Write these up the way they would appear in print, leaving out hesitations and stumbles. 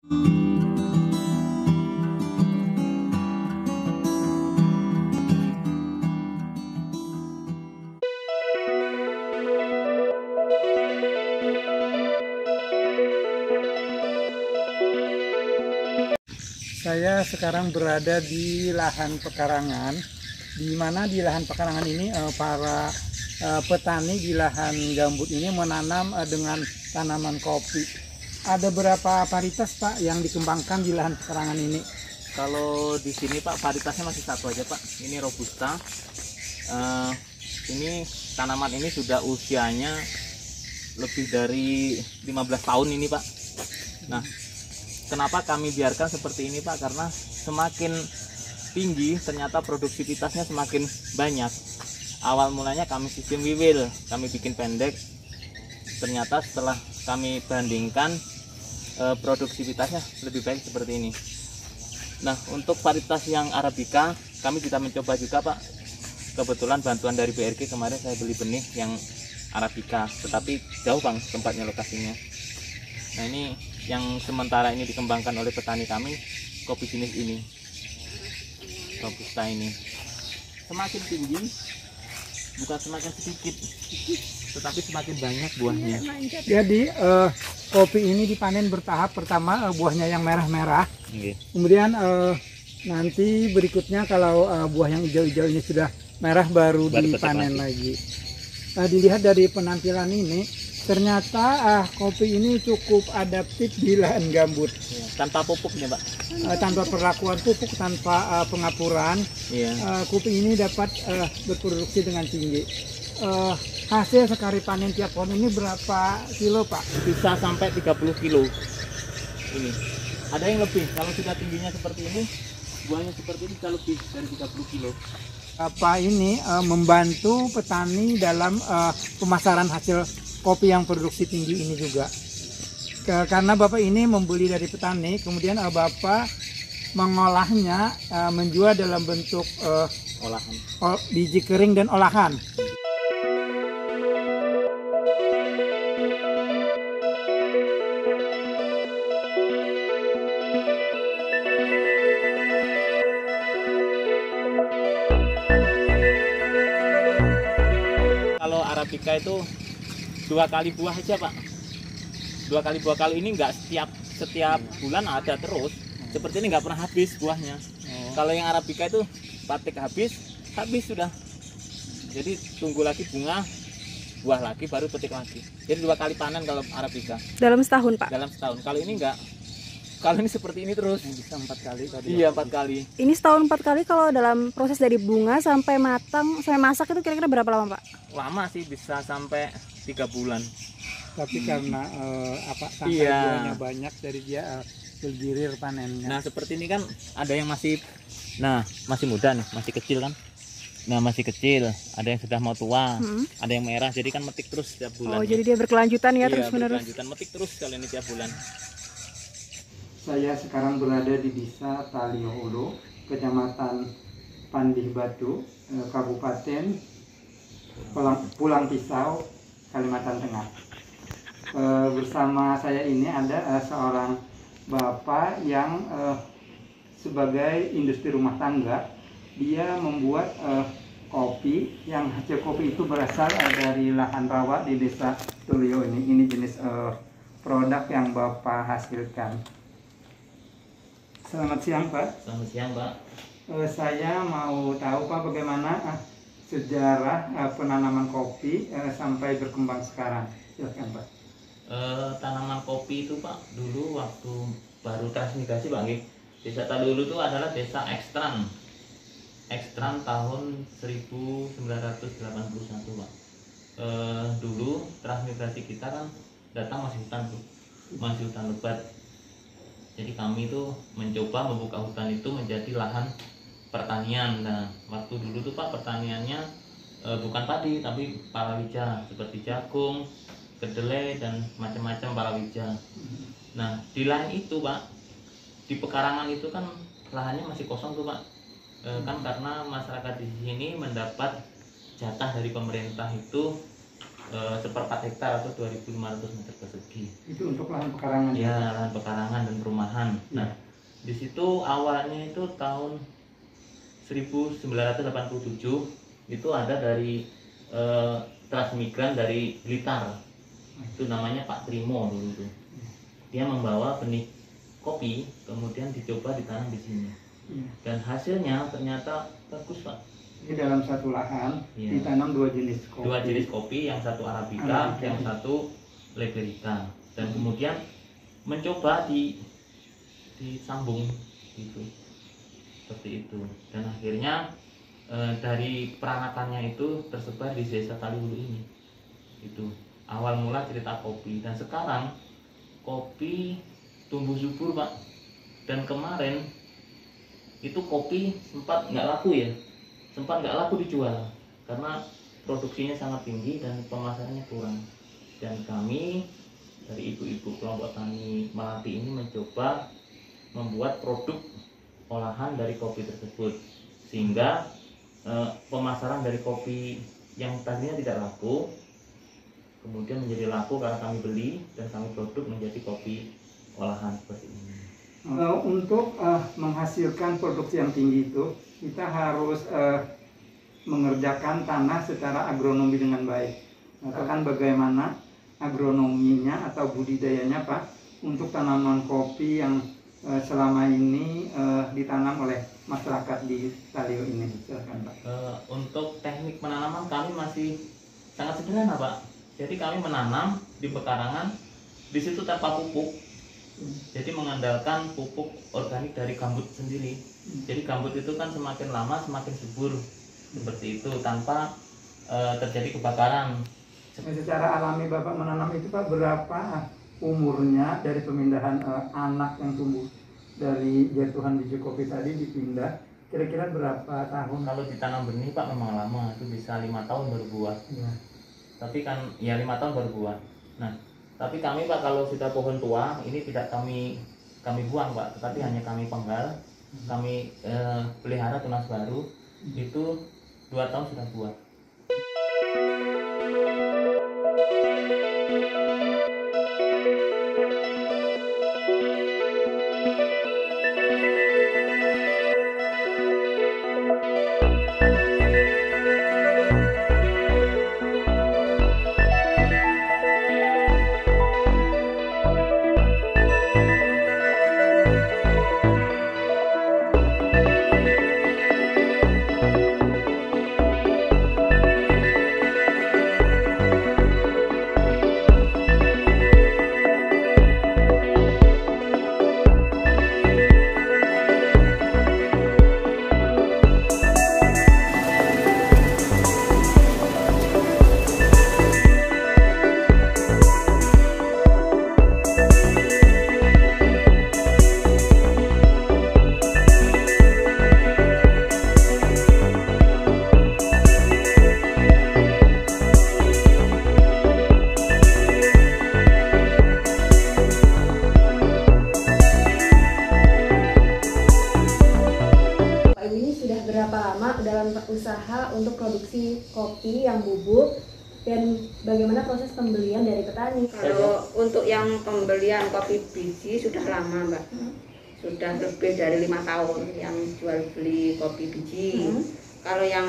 Saya sekarang berada di lahan pekarangan, di mana di lahan pekarangan ini para petani di lahan gambut ini menanam dengan tanaman kopi. Ada berapa varietas Pak yang dikembangkan di lahan pekarangan ini? Kalau di sini Pak, varietasnya masih satu aja Pak. Ini Robusta. Ini tanaman ini sudah usianya lebih dari 15 tahun ini Pak. Nah, kenapa kami biarkan seperti ini Pak? Karena semakin tinggi ternyata produktivitasnya semakin banyak. Awal mulanya kami sistem wiwil, kami bikin pendek. Ternyata setelah kami bandingkan, produktivitasnya lebih baik seperti ini. Nah, untuk varietas yang Arabica kami sudah mencoba juga Pak. Kebetulan bantuan dari BRG kemarin saya beli benih yang Arabica, tetapi jauh Bang tempatnya, lokasinya. Nah, ini yang sementara ini dikembangkan oleh petani kami, kopi jenis ini, Robusta ini. Semakin tinggi, bukan semakin sedikit, tetapi semakin banyak buahnya. Jadi kopi ini dipanen bertahap. Pertama buahnya yang merah-merah, kemudian nanti berikutnya kalau buah yang hijau-hijau ini sudah merah baru dipanen lagi. Dilihat dari penampilan ini, ternyata kopi ini cukup adaptif di lahan gambut. Tanpa pupuknya Pak. Tanpa perlakuan pupuk, tanpa pengapuran, kopi ini dapat berproduksi dengan tinggi. Hasil sekali panen tiap pohon ini berapa kilo Pak? Bisa sampai 30 kilo. Ini ada yang lebih, kalau sudah tingginya seperti ini, buahnya seperti ini bisa lebih dari 30 kilo. Apa ini membantu petani dalam pemasaran hasil kopi yang produksi tinggi ini juga. Karena Bapak ini membeli dari petani, kemudian Bapak mengolahnya, menjual dalam bentuk Olahan. Biji kering dan olahan. Kalau Arabica itu 2 kali buah aja Pak. 2 kali buah, kalau ini nggak setiap bulan ada terus. Seperti ini nggak pernah habis buahnya. Kalau yang Arabica itu patik habis sudah. Jadi tunggu lagi bunga, buah lagi, baru petik lagi. Jadi 2 kali panen kalau Arabica. Dalam setahun Pak? Dalam setahun. Kalau ini enggak. Kalau ini seperti ini terus. Bisa 4 kali tadi. Iya, 4 kali. Ini setahun 4 kali. Kalau dalam proses dari bunga sampai matang, sampai masak itu kira-kira berapa lama Pak? Lama sih, bisa sampai 3 bulan. Tapi karena buahnya banyak, dari dia bergirir panennya. Nah, seperti ini kan ada yang masih muda nih, masih kecil kan. Nah, masih kecil, ada yang sudah mau tua, ada yang merah, jadi kan metik terus tiap bulan. Oh, jadi dia berkelanjutan ya, iya, terus-menerus. Berkelanjutan, metik terus kalau ini tiap bulan. Saya sekarang berada di Desa Talio Hulu, Kecamatan Pandih Batu, Kabupaten Pulang Pisau, Kalimantan Tengah. Bersama saya ini ada seorang bapak yang sebagai industri rumah tangga. Dia membuat kopi, yang hasil kopi itu berasal dari lahan rawa di Desa Tulio ini. Ini jenis produk yang bapak hasilkan. Selamat siang Pak. Selamat siang Pak. Saya mau tahu Pak bagaimana sejarah penanaman kopi sampai berkembang sekarang. Silakan Pak. Tanaman kopi itu Pak, dulu waktu baru transmigrasi Pak, Desa Talulu itu adalah desa ekstran tahun 1981 Pak. Dulu transmigrasi kita kan datang masih hutan lebat. Jadi kami itu mencoba membuka hutan itu menjadi lahan pertanian. Nah, waktu dulu tuh Pak, pertaniannya bukan padi tapi palawija, seperti jagung, kedelai dan macam-macam palawija. Nah, di lahan itu Pak, di pekarangan itu kan lahannya masih kosong tuh Pak. Kan karena masyarakat di sini mendapat jatah dari pemerintah itu 1/4 hektar atau 2.500 meter persegi. Itu untuk lahan pekarangan. Ya, lahan pekarangan dan perumahan. Nah, di situ awalnya itu tahun 1987 itu ada dari transmigran dari Blitar. Itu namanya Pak Trimo dulu tuh. Dia membawa benih kopi, kemudian dicoba ditanam di sini. Dan hasilnya ternyata bagus, Pak. Ini dalam satu lahan ditanam 2 jenis kopi. 2 jenis kopi, yang satu Arabica, yang satu Liberica. Dan kemudian mencoba disambung gitu. Seperti itu. Dan akhirnya dari peranakannya itu tersebar di desa Kaliwulu ini. Itu awal mula cerita kopi. Dan sekarang kopi tumbuh subur, Pak. Dan kemarin itu kopi sempat nggak laku ya. Sempat nggak laku dijual karena produksinya sangat tinggi dan pemasarannya kurang. Dan kami dari ibu-ibu kelompok tani Melati ini mencoba membuat produk olahan dari kopi tersebut, sehingga pemasaran dari kopi yang tadinya tidak laku kemudian menjadi laku karena kami beli dan kami produk menjadi kopi olahan seperti ini. Untuk menghasilkan produksi yang tinggi itu kita harus mengerjakan tanah secara agronomi dengan baik. Katakan bagaimana agronominya atau budidayanya Pak untuk tanaman kopi yang selama ini ditanam oleh masyarakat di Talio ini. Silakan Pak. Untuk teknik penanaman kami masih sangat sederhana, Pak. Jadi kami menanam di pekarangan, di situ tanpa pupuk. Jadi mengandalkan pupuk organik dari gambut sendiri. Jadi gambut itu kan semakin lama semakin subur, seperti itu, tanpa terjadi kebakaran. Secara alami Bapak menanam itu Pak, berapa umurnya dari pemindahan anak yang tumbuh dari jatuhan biji kopi tadi dipindah? Kira-kira berapa tahun? Kalau ditanam benih Pak memang lama, itu bisa 5 tahun baru buah. Ya. Tapi kan ya 5 tahun baru buah. Nah, tapi kami Pak kalau sudah pohon tua ini tidak kami buang Pak, tetapi hanya kami penggal, kami pelihara tunas baru, itu 2 tahun sudah buah. Usaha untuk produksi kopi yang bubuk dan bagaimana proses pembelian dari petani? Kalau untuk yang pembelian kopi biji sudah lama Mbak, sudah lebih dari 5 tahun yang jual beli kopi biji. Kalau yang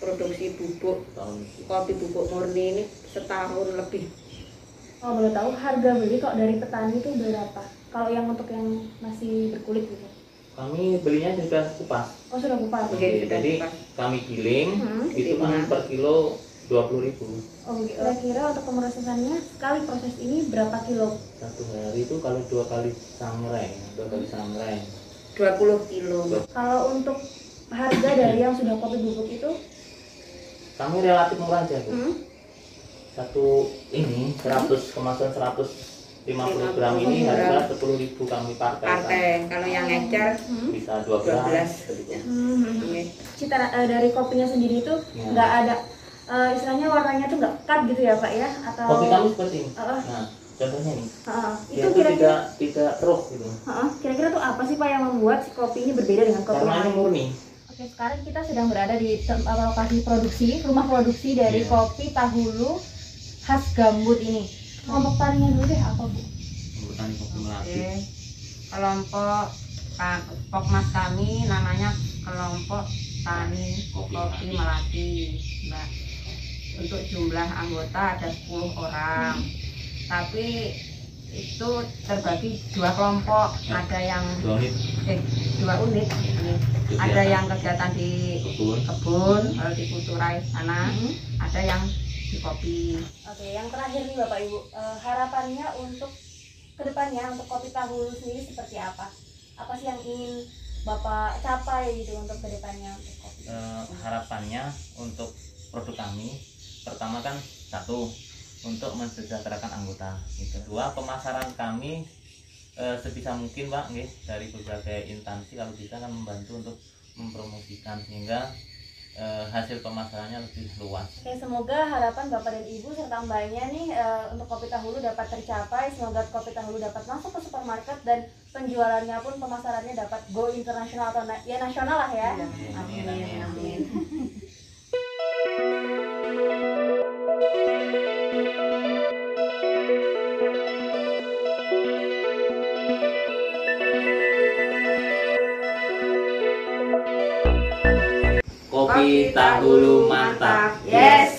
produksi bubuk, kopi bubuk murni ini setahun lebih. Oh, boleh tahu harga beli kok dari petani itu berapa? Kalau yang untuk yang masih berkulit gitu? Kami belinya sudah kupas. Oh, sudah kupas. Oke, jadi kami giling, itu kan per kilo 20.000. Oh, kira-kira untuk pemrosesannya sekali proses ini berapa kilo? Satu hari itu kalau 2 kali sangrai, 20 kilo. Kalau untuk harga dari yang sudah kopi bubuk itu? Kami relatif murah aja, Bu. Satu ini 100 kemasan 150 gram ini harga 10.000 kami pakai. Kalau yang ecer bisa 12. Cita dari kopinya sendiri itu nggak ada istilahnya warnanya tuh nggak pekat gitu ya Pak ya? Atau kopi kami seperti ini. Nah, contohnya nih. Itu kira-kira tidak keruh gitu. Kira-kira tuh apa sih Pak yang membuat si kopi ini berbeda dengan kopi karena ini murni. Oke, sekarang kita sedang berada di lokasi produksi, rumah produksi dari kopi Tahulu khas gambut ini. Kelompok taninya dulu deh apa Bu? Petani kopi Melati. Kelompok Pokmas kami namanya kelompok tani kopi Melati, Mbak. Untuk jumlah anggota ada 10 orang, tapi itu terbagi 2 kelompok. Ada yang 2 unit ini. Ada yang kegiatan di kebun kalau di Kuturai sana, ada yang di kopi. Oke, yang terakhir nih Bapak Ibu, harapannya untuk kedepannya untuk Kopi Tahulu sendiri seperti apa? Apa sih yang ingin Bapak capai gitu untuk kedepannya untuk kopi? Harapannya untuk produk kami, pertama kan satu, untuk mensejahterakan anggota. Kedua, pemasaran kami sebisa mungkin Pak, dari berbagai instansi kalau bisa kan membantu untuk mempromosikan sehingga hasil pemasarannya lebih luas. Oke, semoga harapan Bapak dan Ibu serta Mbaknya nih untuk Kopi Tahulu dapat tercapai. Semoga Kopi Tahulu dapat masuk ke supermarket dan penjualannya pun pemasarannya dapat go internasional atau ya nasional lah ya. Amin, amin. Kopi Tahulu mantap. Yes.